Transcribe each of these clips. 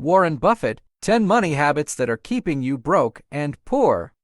Warren Buffett, 10 Money Habits That Are Keeping You Broke and Poor.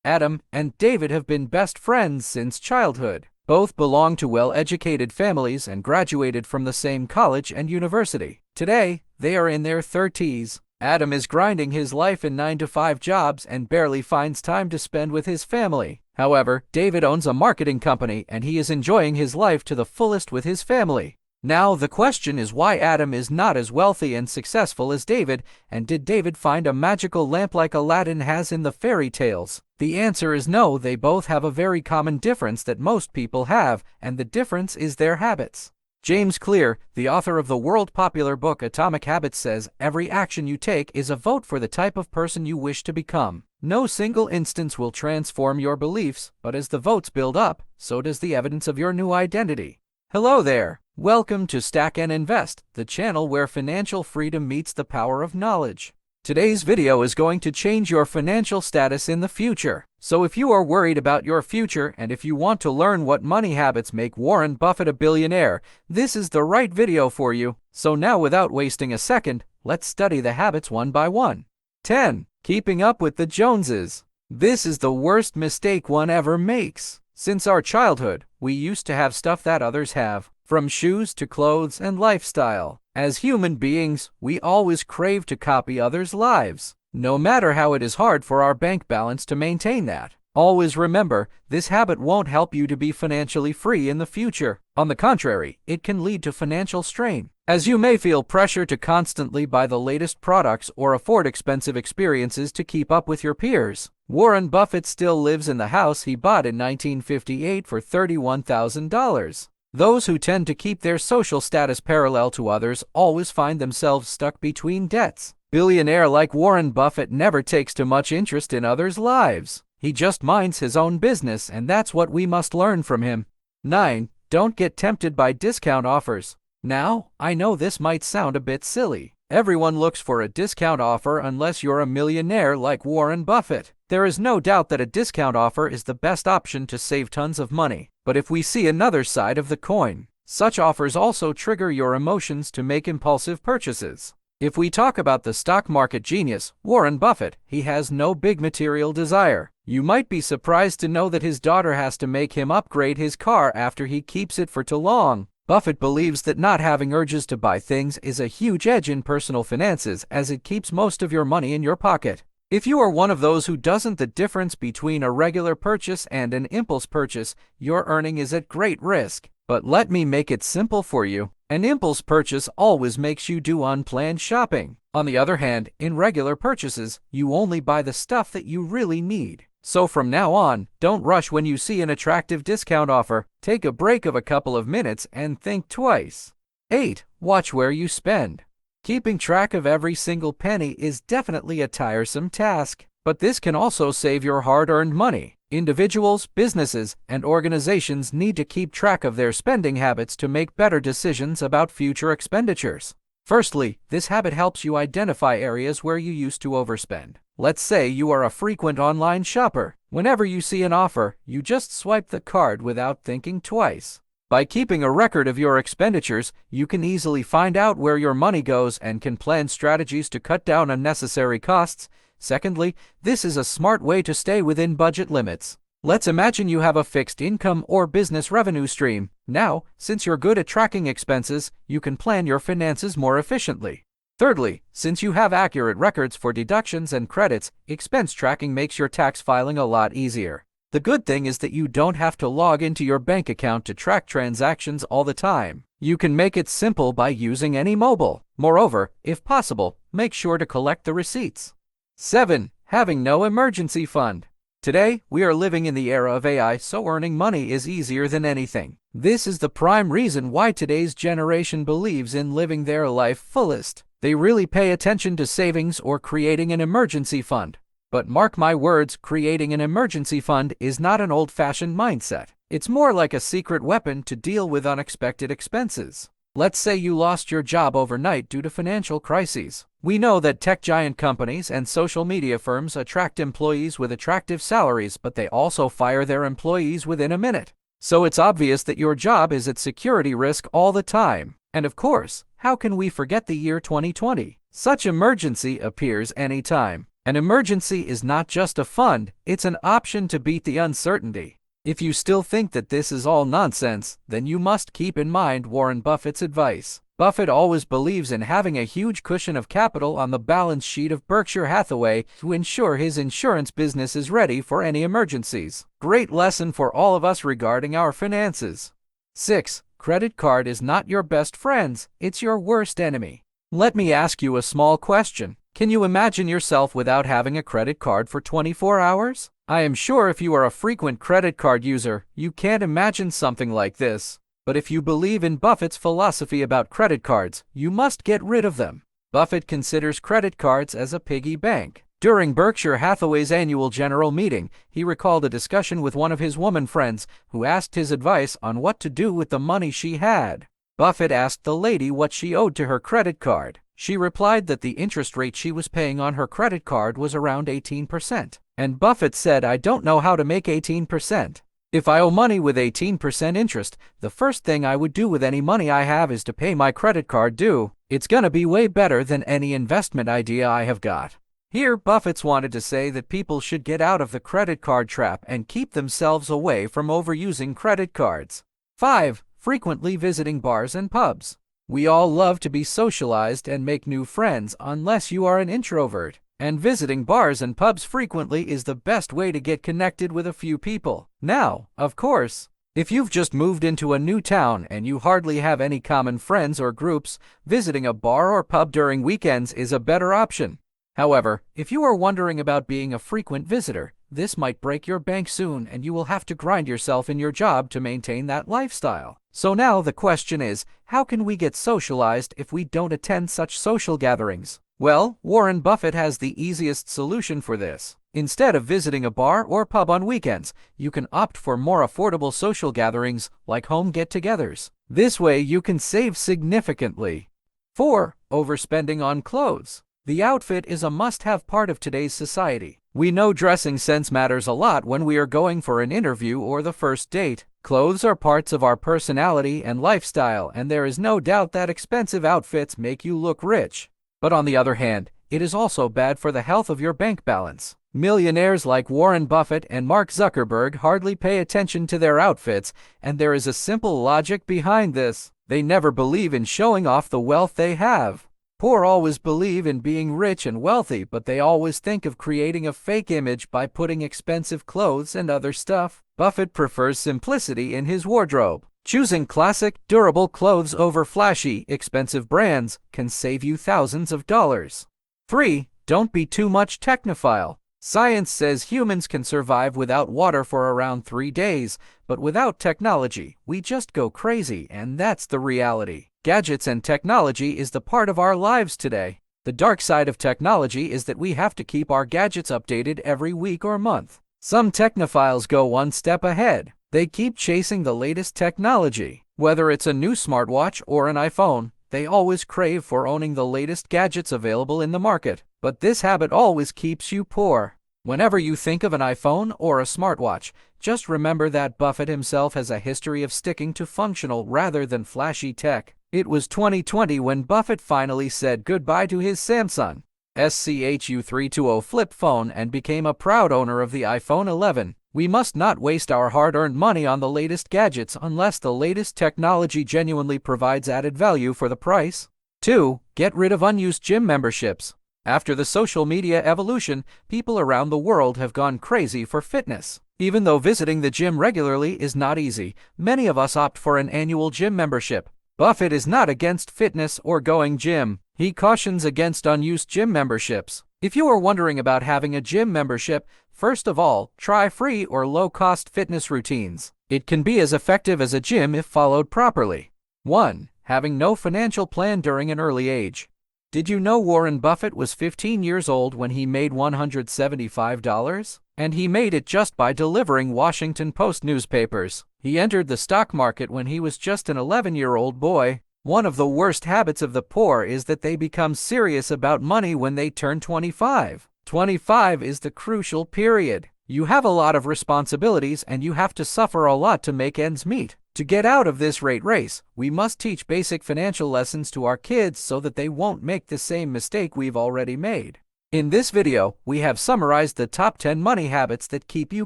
Adam and David have been best friends since childhood. Both belong to well-educated families and graduated from the same college and university. Today, they are in their 30s. Adam is grinding his life in 9-to-5 jobs and barely finds time to spend with his family. However, David owns a marketing company and he is enjoying his life to the fullest with his family. Now, the question is why Adam is not as wealthy and successful as David, and did David find a magical lamp like Aladdin has in the fairy tales? The answer is no. They both have a very common difference that most people have, and the difference is their habits. James Clear, the author of the world-popular book Atomic Habits, says, "Every action you take is a vote for the type of person you wish to become. No single instance will transform your beliefs, but as the votes build up, so does the evidence of your new identity." Hello there! Welcome to Stack and Invest, the channel where financial freedom meets the power of knowledge. Today's video is going to change your financial status in the future. So if you are worried about your future and if you want to learn what money habits make Warren Buffett a billionaire, this is the right video for you. So now, without wasting a second, let's study the habits one by one. 10. Keeping up with the Joneses. This is the worst mistake one ever makes. Since our childhood, we used to have stuff that others have, from shoes to clothes and lifestyle. As human beings, we always crave to copy others' lives, no matter how it is hard for our bank balance to maintain that. Always remember, this habit won't help you to be financially free in the future. On the contrary, it can lead to financial strain, as you may feel pressure to constantly buy the latest products or afford expensive experiences to keep up with your peers. Warren Buffett still lives in the house he bought in 1958 for $31,000. Those who tend to keep their social status parallel to others always find themselves stuck between debts. Billionaire like Warren Buffett never takes too much interest in others' lives. He just minds his own business, and that's what we must learn from him. 9. Don't get tempted by discount offers. Now, I know this might sound a bit silly. Everyone looks for a discount offer unless you're a millionaire like Warren Buffett. There is no doubt that a discount offer is the best option to save tons of money. But if we see another side of the coin, such offers also trigger your emotions to make impulsive purchases. If we talk about the stock market genius, Warren Buffett, he has no big material desire. You might be surprised to know that his daughter has to make him upgrade his car after he keeps it for too long. Buffett believes that not having urges to buy things is a huge edge in personal finances, as it keeps most of your money in your pocket. If you are one of those who doesn't, the difference between a regular purchase and an impulse purchase, your earning is at great risk. But let me make it simple for you. An impulse purchase always makes you do unplanned shopping. On the other hand, in regular purchases, you only buy the stuff that you really need. So from now on, don't rush when you see an attractive discount offer. Take a break of a couple of minutes and think twice. 8. Watch where you spend. Keeping track of every single penny is definitely a tiresome task, but this can also save your hard-earned money. Individuals, businesses, and organizations need to keep track of their spending habits to make better decisions about future expenditures. Firstly, this habit helps you identify areas where you used to overspend. Let's say you are a frequent online shopper. Whenever you see an offer, you just swipe the card without thinking twice. By keeping a record of your expenditures, you can easily find out where your money goes and can plan strategies to cut down unnecessary costs. Secondly, this is a smart way to stay within budget limits. Let's imagine you have a fixed income or business revenue stream. Now, since you're good at tracking expenses, you can plan your finances more efficiently. Thirdly, since you have accurate records for deductions and credits, expense tracking makes your tax filing a lot easier. The good thing is that you don't have to log into your bank account to track transactions all the time. You can make it simple by using any mobile. Moreover, if possible, make sure to collect the receipts. 7. Having no emergency fund. Today, we are living in the era of AI, so earning money is easier than anything. This is the prime reason why today's generation believes in living their life fullest. They really pay attention to savings or creating an emergency fund. But mark my words, creating an emergency fund is not an old-fashioned mindset. It's more like a secret weapon to deal with unexpected expenses. Let's say you lost your job overnight due to financial crises. We know that tech giant companies and social media firms attract employees with attractive salaries, but they also fire their employees within a minute. So it's obvious that your job is at security risk all the time. And of course, how can we forget the year 2020? Such emergency appears anytime. An emergency is not just a fund, it's an option to beat the uncertainty. If you still think that this is all nonsense, then you must keep in mind Warren Buffett's advice. Buffett always believes in having a huge cushion of capital on the balance sheet of Berkshire Hathaway to ensure his insurance business is ready for any emergencies. Great lesson for all of us regarding our finances. 6. Credit card is not your best friend, it's your worst enemy. Let me ask you a small question. Can you imagine yourself without having a credit card for 24 hours? I am sure if you are a frequent credit card user, you can't imagine something like this. But if you believe in Buffett's philosophy about credit cards, you must get rid of them. Buffett considers credit cards as a piggy bank. During Berkshire Hathaway's annual general meeting, he recalled a discussion with one of his woman friends who asked his advice on what to do with the money she had. Buffett asked the lady what she owed to her credit card. She replied that the interest rate she was paying on her credit card was around 18%. And Buffett said, "I don't know how to make 18%. If I owe money with 18% interest, the first thing I would do with any money I have is to pay my credit card due. It's gonna be way better than any investment idea I have got." Here, Buffett's wanted to say that people should get out of the credit card trap and keep themselves away from overusing credit cards. 5. Frequently visiting bars and pubs. We all love to be socialized and make new friends unless you are an introvert. And visiting bars and pubs frequently is the best way to get connected with a few people. Now, of course, if you've just moved into a new town and you hardly have any common friends or groups, visiting a bar or pub during weekends is a better option. However, if you are wondering about being a frequent visitor, this might break your bank soon and you will have to grind yourself in your job to maintain that lifestyle. So now the question is, how can we get socialized if we don't attend such social gatherings? Well, Warren Buffett has the easiest solution for this. Instead of visiting a bar or pub on weekends, you can opt for more affordable social gatherings like home get-togethers. This way you can save significantly. 4. Overspending on clothes. The outfit is a must-have part of today's society. We know dressing sense matters a lot when we are going for an interview or the first date. Clothes are parts of our personality and lifestyle, and there is no doubt that expensive outfits make you look rich. But on the other hand, it is also bad for the health of your bank balance. Millionaires like Warren Buffett and Mark Zuckerberg hardly pay attention to their outfits, and there is a simple logic behind this. They never believe in showing off the wealth they have. Poor always believe in being rich and wealthy, but they always think of creating a fake image by putting expensive clothes and other stuff. Buffett prefers simplicity in his wardrobe. Choosing classic, durable clothes over flashy, expensive brands can save you thousands of dollars. 3. Don't be too much technophile. Science says humans can survive without water for around 3 days, but without technology, we just go crazy, and that's the reality. Gadgets and technology is the part of our lives today. The dark side of technology is that we have to keep our gadgets updated every week or month. Some technophiles go one step ahead. They keep chasing the latest technology. Whether it's a new smartwatch or an iPhone, they always crave for owning the latest gadgets available in the market. But this habit always keeps you poor. Whenever you think of an iPhone or a smartwatch, just remember that Buffett himself has a history of sticking to functional rather than flashy tech. It was 2020 when Buffett finally said goodbye to his Samsung SCHU320 flip phone and became a proud owner of the iPhone 11. We must not waste our hard-earned money on the latest gadgets unless the latest technology genuinely provides added value for the price. 2. Get rid of unused gym memberships. After the social media evolution, people around the world have gone crazy for fitness. Even though visiting the gym regularly is not easy, many of us opt for an annual gym membership. Buffett is not against fitness or going gym. He cautions against unused gym memberships. If you are wondering about having a gym membership, first of all, try free or low-cost fitness routines. It can be as effective as a gym if followed properly. 1. Having no financial plan during an early age. Did you know Warren Buffett was 15 years old when he made $175? And he made it just by delivering Washington Post newspapers. He entered the stock market when he was just an 11-year-old boy. One of the worst habits of the poor is that they become serious about money when they turn 25. 25 is the crucial period. You have a lot of responsibilities and you have to suffer a lot to make ends meet. To get out of this rat race, we must teach basic financial lessons to our kids so that they won't make the same mistake we've already made. In this video, we have summarized the top 10 money habits that keep you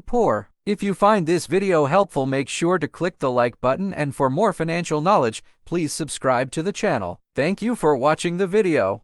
poor. If you find this video helpful, make sure to click the like button, and for more financial knowledge, please subscribe to the channel. Thank you for watching the video.